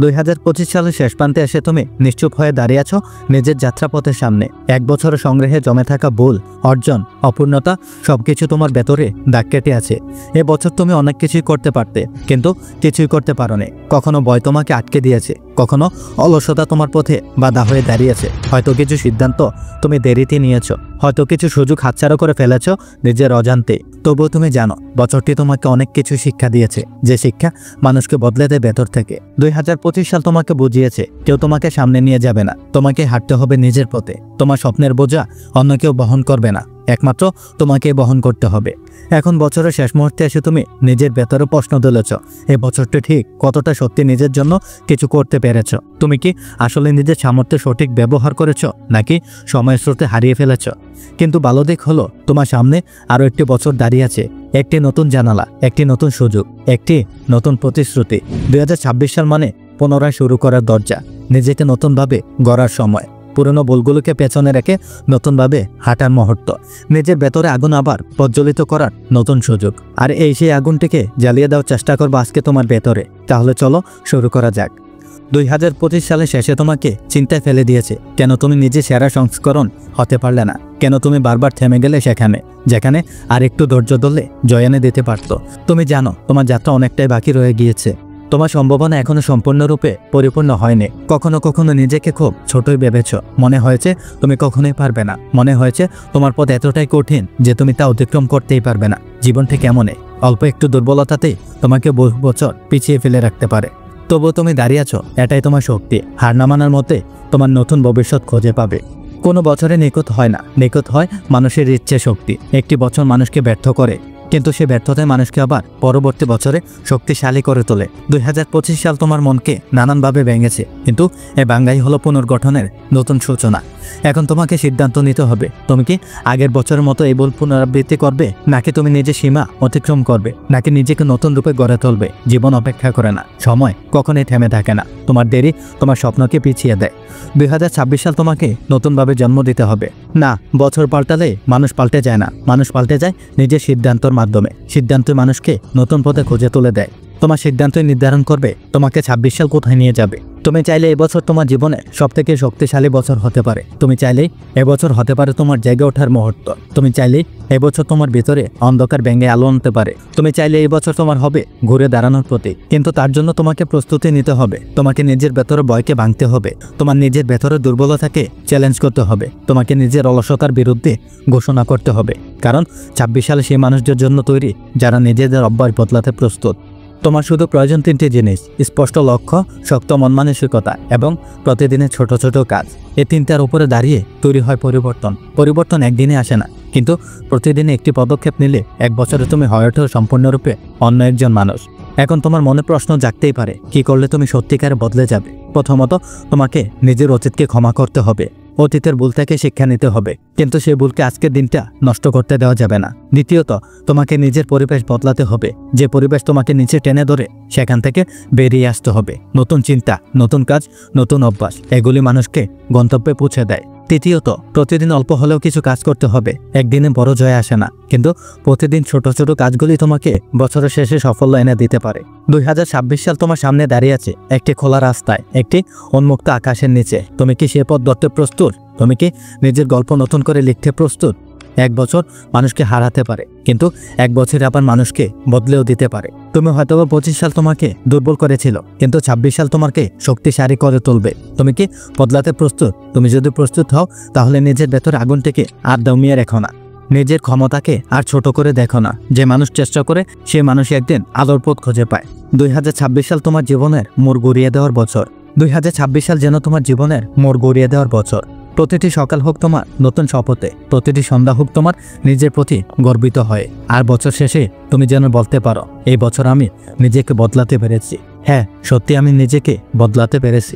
2025 সালের শেষ প্রান্তে এসে তুমি নিশ্চুপ হয়ে দাঁড়িয়ে আছো নিজের যাত্রাপথের সামনে। এক বছরের সংগ্রহে জমে থাকা ভুল, অর্জন, অপূর্ণতা সবকিছু তোমার ভেতরে দাগ কেটে আছে। এ বছর তুমি অনেক কিছুই করতে পারতে, কিন্তু কিছুই করতে পারোনি। কখনো ভয় তোমাকে আটকে দিয়েছে, কখনো অলসতা তোমার পথে বাধা হয়ে দাঁড়িয়েছে। হয়তো কিছু সিদ্ধান্ত তুমি দেরিতে নিয়েছো, হয়তো কিছু সুযোগ হাতছাড়া করে ফেলেছো নিজের অজান্তে। তবুও তুমি জানো বছরটি তোমাকে অনেক কিছু শিক্ষা দিয়েছে, যে শিক্ষা মানুষকে বদলে দেয় ভেতর থেকে। 2025 সাল তোমাকে বুঝিয়েছে কেউ তোমাকে সামনে নিয়ে যাবে না, তোমাকে হাঁটতে হবে নিজের পথে। তোমার স্বপ্নের বোঝা অন্য কেউ বহন করবে না, একমাত্র তোমাকে বহন করতে হবে। এখন বছরের শেষ মুহূর্তে এসে তুমি নিজের ভেতরে প্রশ্ন তুলেছ, এই বছরটি ঠিক কতটা সত্যি নিজের জন্য কিছু করতে পেরেছ? তুমি কি আসলে নিজের সামর্থ্যের সঠিক ব্যবহার করেছ, নাকি সময়ের স্রোতে হারিয়ে ফেলেছ? কিন্তু ভালো দিক হলো তোমার সামনে আরও একটি বছর দাঁড়িয়ে আছে, একটি নতুন জানালা, একটি নতুন সুযোগ, একটি নতুন প্রতিশ্রুতি। 2026 সাল মানে পুনরায় শুরু করার দরজা, নিজেকে নতুনভাবে গড়ার সময়, পুরনো ভুলগুলোকে পেছনে রেখে নতুনভাবে হাঁটার মুহূর্ত, নিজের ভেতরে আগুন আবার প্রজ্বলিত করার নতুন সুযোগ। আর এই সেই আগুনটিকে জ্বালিয়ে দেওয়ার চেষ্টা করবো আজকে তোমার ভেতরে। তাহলে চলো শুরু করা যাক। 2025 সালের শেষে তোমাকে চিন্তায় ফেলে দিয়েছে কেন তুমি নিজে সেরা সংস্করণ হতে পারলে না, কেন তুমি বারবার থেমে গেলে সেখানে যেখানে আর একটু ধৈর্য ধরলে জয় এনে দিতে পারতো। তুমি জানো তোমার যাত্রা অনেকটাই বাকি রয়ে গিয়েছে, তোমার সম্ভাবনা এখনো সম্পূর্ণরূপে পরিপূর্ণ হয়নি। কখনো কখনো নিজেকে খুব ছোটই ভেবেছ, মনে হয়েছে তুমি কখনোই পারবে না, মনে হয়েছে তোমার পথ এতটাই কঠিন যে তুমি তা অতিক্রম করতেই পারবে না। জীবনটি কেমনে অল্প একটু দুর্বলতাতেই তোমাকে বহু বছর পিছিয়ে ফেলে রাখতে পারে। তবুও তুমি দাঁড়িয়ে আছো, এটাই তোমার শক্তি। হার না মানার মতে তোমার নতুন ভবিষ্যৎ খুঁজে পাবে। কোনো বছরে নিখুঁত হয় না, নিখুঁত হয় মানুষের ইচ্ছে শক্তি। একটি বছর মানুষকে ব্যর্থ করে, কিন্তু সে ব্যর্থতায় মানুষকে আবার পরবর্তী বছরে শক্তিশালী করে তোলে। 2025 সাল তোমার মনকে নানানভাবে ভেঙেছে, কিন্তু এই ভাঙ্গাই হলো পুনর্গঠনের নতুন সূচনা। এখন তোমাকে সিদ্ধান্ত নিতে হবে, তুমি কি আগের বছরের মতো এই ভুল পুনরাবৃত্তি করবে, নাকি তুমি নিজের সীমা অতিক্রম করবে, নাকি নিজেকে নতুন রূপে গড়ে তুলবে। জীবন অপেক্ষা করে না, সময় কখনোই থেমে থাকে না। তোমার দেরি তোমার স্বপ্নকে পিছিয়ে দেয়। 2026 সাল তোমাকে নতুনভাবে জন্ম দিতে হবে। না, বছর পাল্টালে মানুষ পাল্টে যায় না, মানুষ পাল্টে যায় নিজের সিদ্ধান্তর মাধ্যমে। সিদ্ধান্ত মানুষকে নতুন পথে খুঁজে তুলে দেয়। তোমার সিদ্ধান্তই নির্ধারণ করবে তোমাকে 26 সাল কোথায় নিয়ে যাবে। তুমি চাইলে এবছর তোমার জীবনে সবথেকে শক্তিশালী বছর হতে পারে। তুমি চাইলেই এবছর হতে পারে তোমার জায়গা ওঠার মুহূর্ত। তুমি চাইলেই এবছর তোমার ভিতরে অন্ধকার ভেঙে আলো আনতে পারে। তুমি চাইলে এবছর তোমার হবে ঘুরে দাঁড়ানোর প্রতীক। কিন্তু তার জন্য তোমাকে প্রস্তুতি নিতে হবে। তোমাকে নিজের ভেতরে ভয়কে ভাঙতে হবে, তোমার নিজের ভেতরে দুর্বলতাকে চ্যালেঞ্জ করতে হবে, তোমাকে নিজের অলসতার বিরুদ্ধে ঘোষণা করতে হবে। কারণ 26 সালে সেই মানুষদের জন্য তৈরি যারা নিজেদের অভ্যাস বদলাতে প্রস্তুত। তোমার শুধু প্রয়োজন 3টি জিনিস: স্পষ্ট লক্ষ্য, শক্ত মন মানসিকতা এবং প্রতিদিনের ছোট ছোট কাজ। এই 3টার উপরে দাঁড়িয়ে তৈরি হয় পরিবর্তন। পরিবর্তন একদিনে আসে না, কিন্তু প্রতিদিনে একটি পদক্ষেপ নিলে এক বছরে তুমি হয়ে ওঠো সম্পূর্ণরূপে অন্য একজন মানুষ। এখন তোমার মনে প্রশ্ন জাগতেই পারে, কি করলে তুমি সত্যিকারে বদলে যাবে? প্রথমত, তোমাকে নিজের অতীতকে ক্ষমা করতে হবে। অতীতের ভুল থেকে শিক্ষা নিতে হবে, কিন্তু সেই ভুলকে আজকের দিনটা নষ্ট করতে দেওয়া যাবে না। দ্বিতীয়ত, তোমাকে নিজের পরিবেশ বদলাতে হবে। যে পরিবেশ তোমাকে নিচে টেনে ধরে সেখান থেকে বেরিয়ে আসতে হবে। নতুন চিন্তা, নতুন কাজ, নতুন অভ্যাস, এগুলি মানুষকে গন্তব্যে পৌঁছে দেয়। তৃতীয়ত, প্রতিদিন অল্প হলেও কিছু কাজ করতে হবে। একদিনে বড় জয় আসে না, কিন্তু প্রতিদিন ছোট ছোট কাজগুলি তোমাকে বছরের শেষে সাফল্য এনে দিতে পারে। 2026 সাল তোমার সামনে দাঁড়িয়ে আছে একটি খোলা রাস্তায়, একটি উন্মুক্ত আকাশের নিচে। তুমি কি সে পথ ধরতে প্রস্তুত? তুমি কি নিজের গল্প নতুন করে লিখতে প্রস্তুত? এক বছর মানুষকে হারাতে পারে, কিন্তু এক বছরে আবার মানুষকে বদলেও দিতে পারে। তুমি হয়তো 25 সাল তোমাকে দুর্বল করেছিল, কিন্তু 26 সাল তোমাকে শক্তিশালী করে তুলবে। তুমি কি বদলাতে প্রস্তুত? তুমি যদি প্রস্তুত হও, তাহলে নিজের ভেতর আগুনটিকে আর দমিয়ে রেখো না। নিজের ক্ষমতাকে আর ছোট করে দেখো না। যে মানুষ চেষ্টা করে সে মানুষ একদিন আলোর পথ খুঁজে পায়। 2026 সাল তোমার জীবনের মোড় ঘুরিয়ে দেওয়ার বছর। 2026 সাল যেন তোমার জীবনের মোড় ঘুরিয়ে দেওয়ার বছর। প্রতিটি সকাল হোক তোমার নতুন শপথে, প্রতিটি সন্ধ্যা হোক তোমার নিজের প্রতি গর্বিত হয়ে। আর বছর শেষে তুমি যেন বলতে পারো, এই বছর আমি নিজেকে বদলাতে পেরেছি। হ্যাঁ, সত্যি আমি নিজেকে বদলাতে পেরেছি।